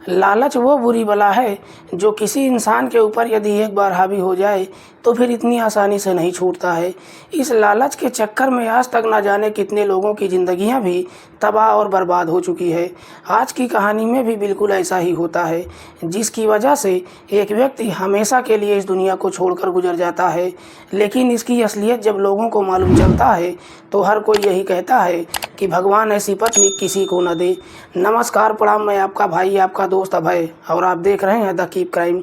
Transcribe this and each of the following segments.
लालच वो बुरी बला है जो किसी इंसान के ऊपर यदि एक बार हावी हो जाए तो फिर इतनी आसानी से नहीं छूटता है। इस लालच के चक्कर में आज तक ना जाने कितने लोगों की ज़िंदगियां भी तबाह और बर्बाद हो चुकी है। आज की कहानी में भी बिल्कुल ऐसा ही होता है, जिसकी वजह से एक व्यक्ति हमेशा के लिए इस दुनिया को छोड़कर गुजर जाता है। लेकिन इसकी असलियत जब लोगों को मालूम चलता है तो हर कोई यही कहता है कि भगवान ऐसी पत्नी किसी को न दे। नमस्कार, प्रणाम, मैं आपका भाई, आपका दोस्त अभय, और आप देख रहे हैं द कीप क्राइम।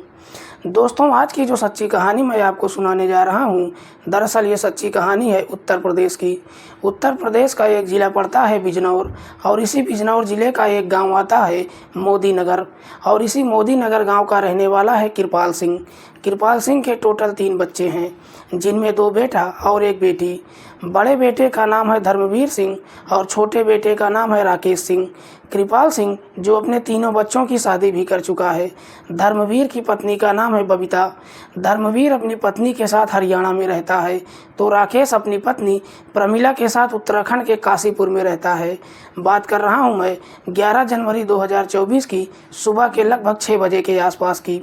दोस्तों, आज की जो सच्ची कहानी मैं आपको सुनाने जा रहा हूँ, दरअसल ये सच्ची कहानी है उत्तर प्रदेश की। उत्तर प्रदेश का एक ज़िला पड़ता है बिजनौर, और इसी बिजनौर ज़िले का एक गांव आता है मोदी नगर, और इसी मोदी नगर गांव का रहने वाला है कृपाल सिंह। कृपाल सिंह के टोटल 3 बच्चे हैं, जिनमें 2 बेटा और 1 बेटी। बड़े बेटे का नाम है धर्मवीर सिंह और छोटे बेटे का नाम है राकेश सिंह। कृपाल सिंह जो अपने तीनों बच्चों की शादी भी कर चुका है। धर्मवीर की पत्नी का नाम है बबीता। धर्मवीर अपनी पत्नी के साथ हरियाणा में रहता है, तो राकेश अपनी पत्नी प्रमिला के साथ उत्तराखंड के काशीपुर में रहता है। बात कर रहा हूं मैं 11 जनवरी 2024 की सुबह के लगभग 6 बजे के आसपास की।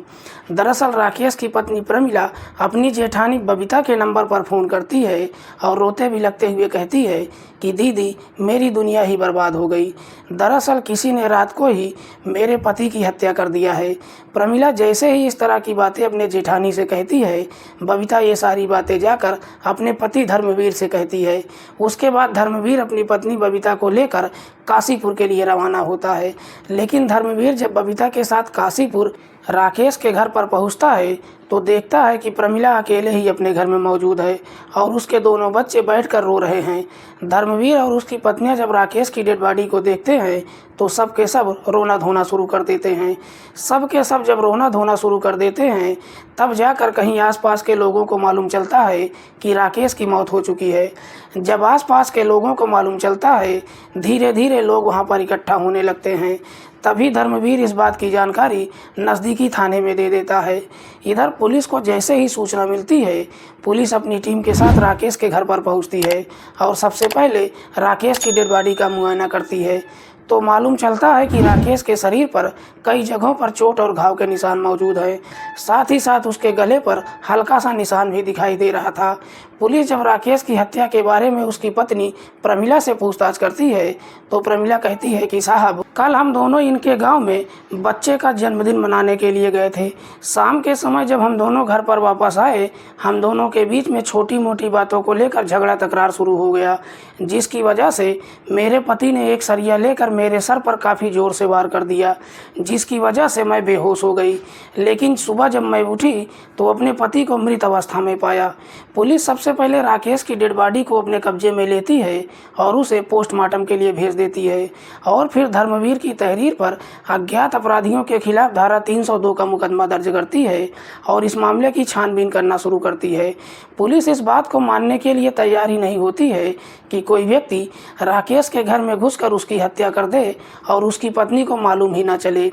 दरअसल राकेश की पत्नी प्रमिला अपनी जेठानी बबीता के नंबर पर फ़ोन करती है और रोते भी लगते हुए कहती है कि दीदी, मेरी दुनिया ही बर्बाद हो गई। दरअसल किसी ने रात को ही मेरे पति की हत्या कर दिया है। प्रमिला जैसे ही इस तरह की बातें अपने जेठानी से कहती है, बबीता ये सारी बातें जाकर अपने पति धर्मवीर से कहती है। उसके बाद धर्मवीर अपनी पत्नी बबीता को लेकर काशीपुर के लिए रवाना होता है। लेकिन धर्मवीर जब बबीता के साथ काशीपुर राकेश के घर पर पहुंचता है तो देखता है कि प्रमिला अकेले ही अपने घर में मौजूद है और उसके दोनों बच्चे बैठकर रो रहे हैं। धर्मवीर और उसकी पत्नियां जब राकेश की डेड बॉडी को देखते हैं तो सब के सब रोना धोना शुरू कर देते हैं। सब के सब जब रोना धोना शुरू कर देते हैं तब जाकर कहीं आसपास के लोगों को मालूम चलता है कि राकेश की मौत हो चुकी है। जब आसपास के लोगों को मालूम चलता है, धीरे धीरे लोग वहां पर इकट्ठा होने लगते हैं। तभी धर्मवीर इस बात की जानकारी नज़दीकी थाने में दे देता है। इधर पुलिस को जैसे ही सूचना मिलती है, पुलिस अपनी टीम के साथ राकेश के घर पर पहुंचती है और सबसे पहले राकेश की डेड बॉडी का मुआयना करती है। तो मालूम चलता है कि राकेश के शरीर पर कई जगहों पर चोट और घाव के निशान मौजूद हैं। साथ ही साथ उसके गले पर हल्का सा निशान भी दिखाई दे रहा था। पुलिस जब राकेश की हत्या के बारे में उसकी पत्नी प्रमिला से पूछताछ करती है तो प्रमिला कहती है कि साहब, कल हम दोनों इनके गांव में बच्चे का जन्मदिन मनाने के लिए गए थे। शाम के समय जब हम दोनों घर पर वापस आए, हम दोनों के बीच में छोटी मोटी बातों को लेकर झगड़ा तकरार शुरू हो गया, जिसकी वजह से मेरे पति ने एक सरिया लेकर मेरे सर पर काफ़ी ज़ोर से वार कर दिया, जिसकी वजह से मैं बेहोश हो गई। लेकिन सुबह जब मैं उठी तो अपने पति को मृत अवस्था में पाया। पुलिस सबसे पहले राकेश की डेड बॉडी को अपने कब्जे में लेती है और उसे पोस्टमार्टम के लिए भेज देती है, और फिर धर्मवीर की तहरीर पर अज्ञात अपराधियों के खिलाफ धारा 302 का मुकदमा दर्ज करती है और इस मामले की छानबीन करना शुरू करती है। पुलिस इस बात को मानने के लिए तैयार ही नहीं होती है कि कोई व्यक्ति राकेश के घर में घुसकर उसकी हत्या कर दे और उसकी पत्नी को मालूम ही ना चले।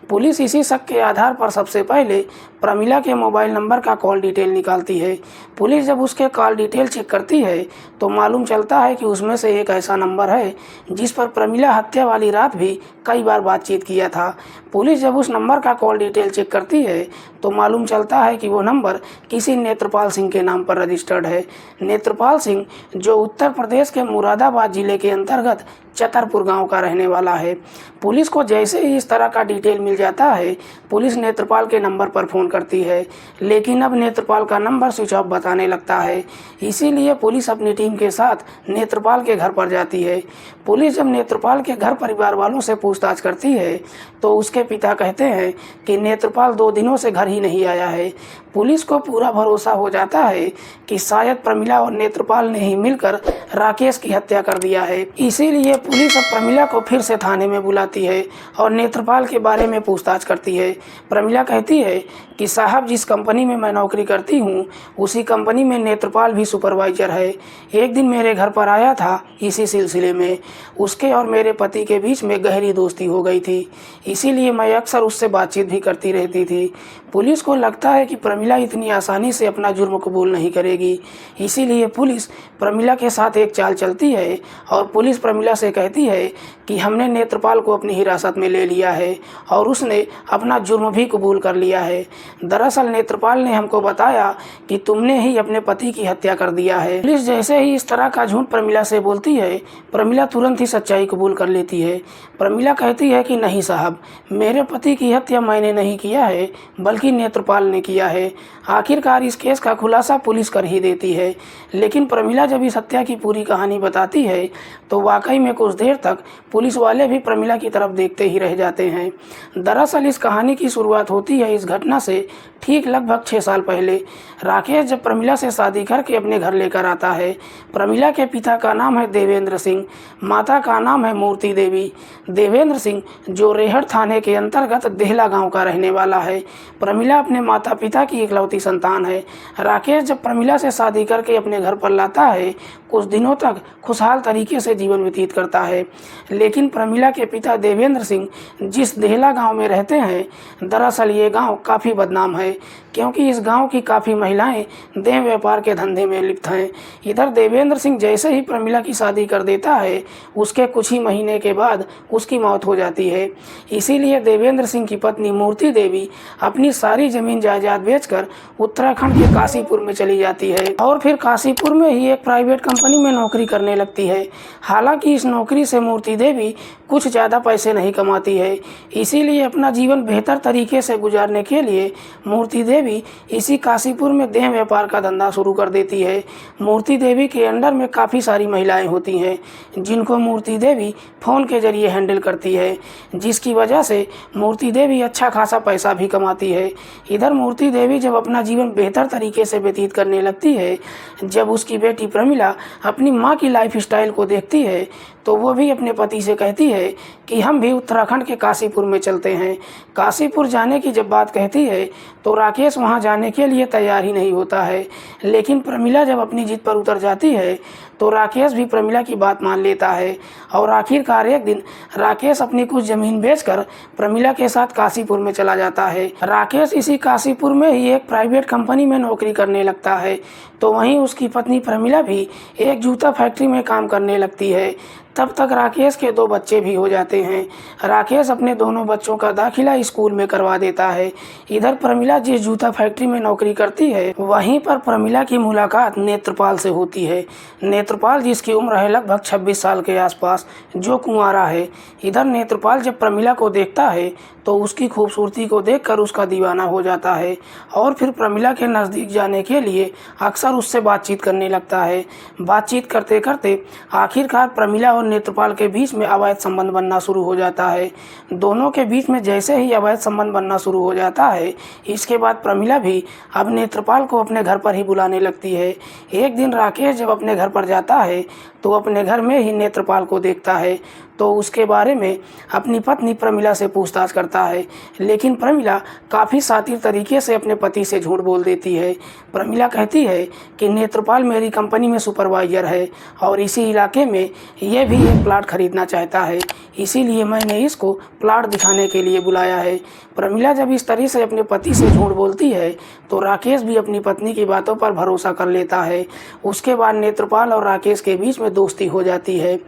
पुलिस इसी शक के आधार पर सबसे पहले प्रमिला के मोबाइल नंबर का कॉल डिटेल निकालती है। पुलिस जब उसके कॉल डिटेल चेक करती है तो मालूम चलता है कि उसमें से एक ऐसा नंबर है जिस पर प्रमिला हत्या वाली रात भी कई बार बातचीत किया था। पुलिस जब उस नंबर का कॉल डिटेल चेक करती है तो मालूम चलता है कि वो नंबर किसी नेत्रपाल सिंह के नाम पर रजिस्टर्ड है। नेत्रपाल सिंह जो उत्तर प्रदेश के मुरादाबाद जिले के अंतर्गत चतरपुर गांव का रहने वाला है। पुलिस को जैसे ही इस तरह का डिटेल मिल जाता है, पुलिस नेत्रपाल के नंबर पर फ़ोन करती है, लेकिन अब नेत्रपाल का नंबर स्विच ऑफ बताने लगता है। इसीलिए पुलिस अपनी टीम के साथ नेत्रपाल के घर पर जाती है। पुलिस जब नेत्रपाल के घर परिवार वालों से पूछताछ करती है तो उसके पिता कहते हैं कि नेत्रपाल 2 दिनों से घर ही नहीं आया है। पुलिस को पूरा भरोसा हो जाता है कि शायद प्रमिला और नेत्रपाल ने ही मिलकर राकेश की हत्या कर दिया है। इसीलिए पुलिस अब प्रमिला को फिर से थाने में बुलाती है और नेत्रपाल के बारे में पूछताछ करती है। प्रमिला कहती है कि साहब, जिस कंपनी में मैं नौकरी करती हूँ उसी कंपनी में नेत्रपाल नेत्रपाल भी सुपरवाइजर है। एक दिन मेरे घर पर आया था। इसी सिलसिले में उसके और मेरे पति के बीच में गहरी दोस्ती हो गई थी, इसीलिए मैं अक्सर उससे बातचीत भी करती रहती थी। पुलिस को लगता है कि प्रमिला इतनी आसानी से अपना जुर्म कबूल नहीं करेगी, इसीलिए पुलिस प्रमिला के साथ एक चाल चलती है और पुलिस प्रमिला से कहती है कि हमने नेत्रपाल को अपनी हिरासत में ले लिया है और उसने अपना जुर्म भी कबूल कर लिया है। दरअसल नेत्रपाल ने हमको बताया कि तुमने ही अपने पति की हत्या कर दिया है। पुलिस जैसे ही इस तरह का झूठ प्रमिला से बोलती है, प्रमिला तुरंत ही सच्चाई कबूल कर लेती है। प्रमिला कहती है कि नहीं साहब, मेरे पति की हत्या मैंने नहीं किया है बल्कि नेत्रपाल ने किया है। आखिरकार इस केस का खुलासा पुलिस कर ही देती है। लेकिन प्रमिला जब इस हत्या की पूरी कहानी बताती है तो वाकई में कुछ देर तक पुलिस वाले भी प्रमिला की तरफ देखते ही रह जाते हैं। दरअसल इस कहानी की शुरुआत होती है इस घटना से। ठीक लगभग 6 साल पहले राकेश जब प्रमिला से शादी करके अपने घर लेकर आता है। प्रमिला के पिता का नाम है देवेंद्र सिंह, माता का नाम है मूर्ति देवी। देवेंद्र सिंह जो रेहड़ थाने के अंतर्गत देहला गांव का रहने वाला है। प्रमिला अपने माता पिता की इकलौती संतान है। राकेश जब प्रमिला से शादी करके अपने घर पर लाता है, कुछ दिनों तक खुशहाल तरीके से जीवन व्यतीत करता है। लेकिन प्रमिला के पिता देवेंद्र सिंह जिस देहला गांव में रहते हैं, दरअसल ये गांव काफ़ी बदनाम है, क्योंकि इस गांव की काफ़ी महिलाएं देह व्यापार के धंधे में लिप्त हैं। इधर देवेंद्र सिंह जैसे ही प्रमिला की शादी कर देता है, उसके कुछ ही महीने के बाद उसकी मौत हो जाती है। इसीलिए देवेंद्र सिंह की पत्नी मूर्ति देवी अपनी सारी ज़मीन जायदाद बेचकर उत्तराखंड के काशीपुर में चली जाती है और फिर काशीपुर में ही एक प्राइवेट कंपनी में नौकरी करने लगती है। हालांकि इस नौकरी से मूर्ति देवी कुछ ज़्यादा पैसे नहीं कमाती है, इसीलिए अपना जीवन बेहतर तरीके से गुजारने के लिए मूर्ति देवी इसी काशीपुर में देह व्यापार का धंधा शुरू कर देती है। मूर्ति देवी के अंडर में काफ़ी सारी महिलाएं होती हैं, जिनको मूर्ति देवी फ़ोन के जरिए हैंडल करती है, जिसकी वजह से मूर्ति देवी अच्छा खासा पैसा भी कमाती है। इधर मूर्ति देवी जब अपना जीवन बेहतर तरीके से व्यतीत करने लगती है, जब उसकी बेटी प्रमिला अपनी माँ की लाइफ स्टाइल को देखती है, तो वो भी अपने पति से कहती है कि हम भी उत्तराखंड के काशीपुर में चलते हैं। काशीपुर जाने की जब बात कहती है तो राकेश वहां जाने के लिए तैयार ही नहीं होता है। लेकिन प्रमिला जब अपनी जिद पर उतर जाती है तो राकेश भी प्रमिला की बात मान लेता है और आखिरकार एक दिन राकेश अपनी कुछ ज़मीन बेचकर प्रमिला के साथ काशीपुर में चला जाता है। राकेश इसी काशीपुर में ही एक प्राइवेट कंपनी में नौकरी करने लगता है, तो वहीं उसकी पत्नी प्रमिला भी एक जूता फैक्ट्री में काम करने लगती है। तब तक राकेश के 2 बच्चे भी हो जाते हैं। राकेश अपने दोनों बच्चों का दाखिला स्कूल में करवा देता है। इधर प्रमिला जिस जूता फैक्ट्री में नौकरी करती है, वहीं पर प्रमिला की मुलाकात नेत्रपाल से होती है। नेत्रपाल जिसकी उम्र है लगभग 26 साल के आसपास, जो कुंवारा है। इधर नेत्रपाल जब प्रमिला को देखता है तो उसकी खूबसूरती को देखकर उसका दीवाना हो जाता है और फिर प्रमिला के नज़दीक जाने के लिए अक्सर उससे बातचीत करने लगता है। बातचीत करते करते आखिरकार प्रमिला और नेत्रपाल के बीच में अवैध संबंध बनना शुरू हो जाता है। दोनों के बीच में जैसे ही अवैध संबंध बनना शुरू हो जाता है, इसके बाद प्रमिला भी अब नेत्रपाल को अपने घर पर ही बुलाने लगती है। एक दिन राकेश जब अपने घर पर जाता है तो अपने घर में ही नेत्रपाल को देखता है, तो उसके बारे में अपनी पत्नी प्रमिला से पूछताछ करता है। लेकिन प्रमिला काफ़ी शातिर तरीके से अपने पति से झूठ बोल देती है। प्रमिला कहती है कि नेत्रपाल मेरी कंपनी में सुपरवाइजर है और इसी इलाके में यह भी एक प्लाट खरीदना चाहता है, इसीलिए मैंने इसको प्लाट दिखाने के लिए बुलाया है। प्रमिला जब इस तरह से अपने पति से झूठ बोलती है तो राकेश भी अपनी पत्नी की बातों पर भरोसा कर लेता है। उसके बाद नेत्रपाल और राकेश के बीच में दोस्ती हो जाती है।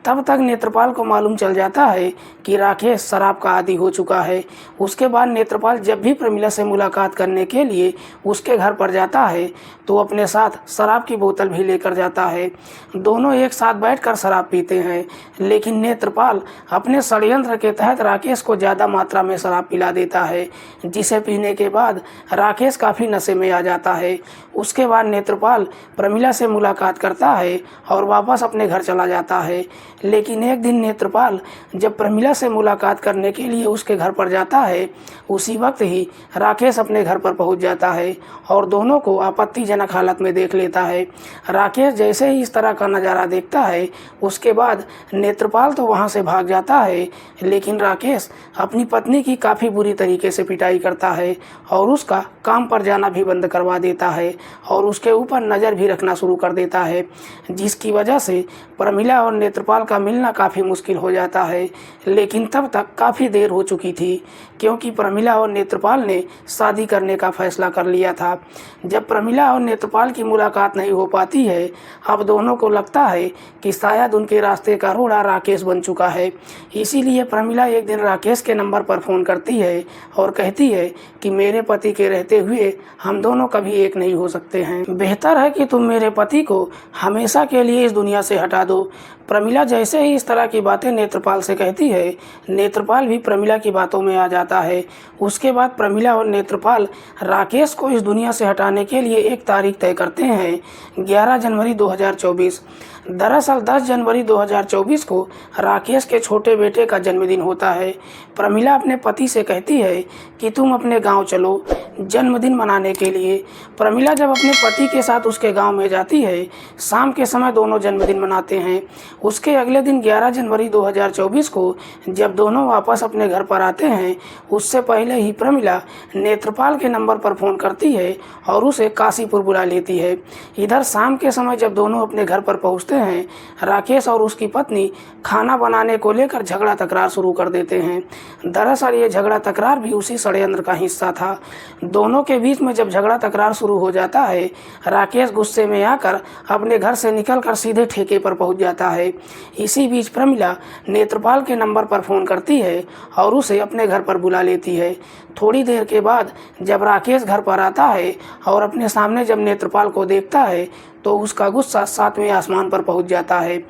तब तक नेत्रपाल को मालूम चल जाता है कि राकेश शराब का आदी हो चुका है। उसके बाद नेत्रपाल जब भी प्रमिला से मुलाकात करने के लिए उसके घर पर जाता है तो अपने साथ शराब की बोतल भी लेकर जाता है। दोनों एक साथ बैठकर शराब पीते हैं, लेकिन नेत्रपाल अपने षड्यंत्र के तहत राकेश को ज़्यादा मात्रा में शराब पिला देता है, जिसे पीने के बाद राकेश काफ़ी नशे में आ जाता है। उसके बाद नेत्रपाल प्रमिला से मुलाकात करता है और वापस अपने घर चला जाता है। लेकिन एक दिन नेत्रपाल जब प्रमिला से मुलाकात करने के लिए उसके घर पर जाता है, उसी वक्त ही राकेश अपने घर पर पहुंच जाता है और दोनों को आपत्तिजनक हालत में देख लेता है। राकेश जैसे ही इस तरह का नज़ारा देखता है, उसके बाद नेत्रपाल तो वहां से भाग जाता है, लेकिन राकेश अपनी पत्नी की काफ़ी बुरी तरीके से पिटाई करता है और उसका काम पर जाना भी बंद करवा देता है और उसके ऊपर नज़र भी रखना शुरू कर देता है, जिसकी वजह से प्रमिला और नेत्रपाल का मिलना काफ़ी मुश्किल हो जाता है। लेकिन तब तक काफ़ी देर हो चुकी थी, क्योंकि प्रमिला और नेत्रपाल ने शादी करने का फैसला कर लिया था। जब प्रमिला और नेत्रपाल की मुलाकात नहीं हो पाती है, अब दोनों को लगता है कि शायद उनके रास्ते का रोड़ा राकेश बन चुका है। इसीलिए प्रमिला एक दिन राकेश के नंबर पर फ़ोन करती है और कहती है कि मेरे पति के रहते हुए हम दोनों कभी एक नहीं हो सकते हैं। बेहतर है कि तुम मेरे पति को हमेशा के लिए इस दुनिया से हटा दो। प्रमिला जैसे ही इस तरह की बातें नेत्रपाल से कहती है, नेत्रपाल भी प्रमिला की बातों में आ जाता है। उसके बाद प्रमिला और नेत्रपाल राकेश को इस दुनिया से हटाने के लिए एक तारीख तय करते हैं, 11 जनवरी 2024। दरअसल 10 जनवरी 2024 को राकेश के छोटे बेटे का जन्मदिन होता है। प्रमिला अपने पति से कहती है कि तुम अपने गांव चलो जन्मदिन मनाने के लिए। प्रमिला जब अपने पति के साथ उसके गांव में जाती है, शाम के समय दोनों जन्मदिन मनाते हैं। उसके अगले दिन 11 जनवरी 2024 को जब दोनों वापस अपने घर पर आते हैं, उससे पहले ही प्रमिला नेत्रपाल के नंबर पर फ़ोन करती है और उसे काशीपुर बुला लेती है। इधर शाम के समय जब दोनों अपने घर पर पहुंचते हैं, राकेश और उसकी पत्नी खाना बनाने को लेकर झगड़ा तकरार शुरू कर देते हैं। दरअसल ये झगड़ा तकरार भी उसी षड्यंत्र का हिस्सा था। दोनों के बीच में जब झगड़ा तकरार शुरू हो जाता है, राकेश गुस्से में आकर अपने घर से निकलकर सीधे ठेके पर पहुंच जाता है। इसी बीच प्रमिला नेत्रपाल के नंबर पर फ़ोन करती है और उसे अपने घर पर बुला लेती है। थोड़ी देर के बाद जब राकेश घर पर आता है और अपने सामने जब नेत्रपाल को देखता है, तो उसका गुस्सा 7वें आसमान पर पहुंच जाता है।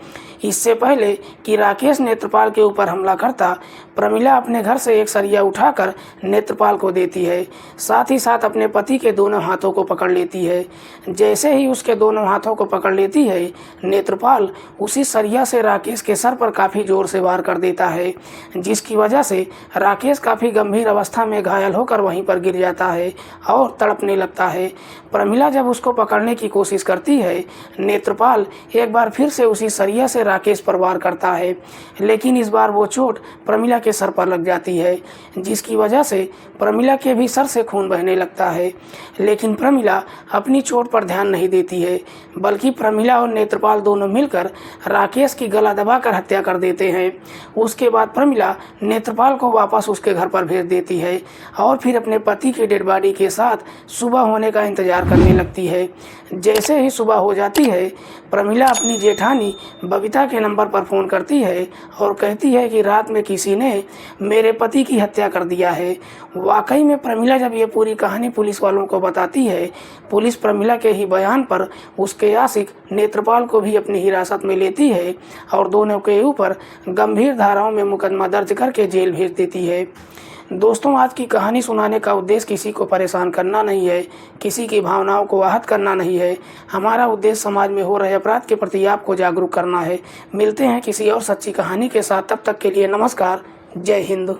इससे पहले कि राकेश नेत्रपाल के ऊपर हमला करता, प्रमिला अपने घर से एक सरिया उठाकर नेत्रपाल को देती है। साथ ही साथ अपने पति के दोनों हाथों को पकड़ लेती है। जैसे ही उसके दोनों हाथों को पकड़ लेती है, नेत्रपाल उसी सरिया से राकेश के सर पर काफ़ी ज़ोर से वार कर देता है, जिसकी वजह से राकेश काफ़ी गंभीर अवस्था में घायल होकर वहीं पर गिर जाता है और तड़पने लगता है। प्रमिला जब उसको पकड़ने की कोशिश करती है, नेत्रपाल एक बार फिर से उसी सरिया से राकेश पर वार करता है, लेकिन इस बार वो चोट प्रमिला के सर पर लग जाती है, जिसकी वजह से प्रमिला के भी सर से खून बहने लगता है। लेकिन प्रमिला अपनी चोट पर ध्यान नहीं देती है, बल्कि प्रमिला और नेत्रपाल दोनों मिलकर राकेश की गला दबाकर हत्या कर देते हैं। उसके बाद प्रमिला नेत्रपाल को वापस उसके घर पर भेज देती है और फिर अपने पति की डेड बॉडी के साथ सुबह होने का इंतजार करने लगती है। जैसे ही सुबह हो जाती है, प्रमिला अपनी जेठानी बबीता के नंबर पर फ़ोन करती है और कहती है कि रात में किसी ने मेरे पति की हत्या कर दिया है। वाकई में प्रमिला जब ये पूरी कहानी पुलिस वालों को बताती है, पुलिस प्रमिला के ही बयान पर उसके आशिक नेत्रपाल को भी अपनी हिरासत में लेती है और दोनों के ऊपर गंभीर धाराओं में मुकदमा दर्ज करके जेल भेज देती है। दोस्तों, आज की कहानी सुनाने का उद्देश्य किसी को परेशान करना नहीं है, किसी की भावनाओं को आहत करना नहीं है। हमारा उद्देश्य समाज में हो रहे अपराध के प्रति आपको जागरूक करना है। मिलते हैं किसी और सच्ची कहानी के साथ, तब तक के लिए नमस्कार। जय हिंद।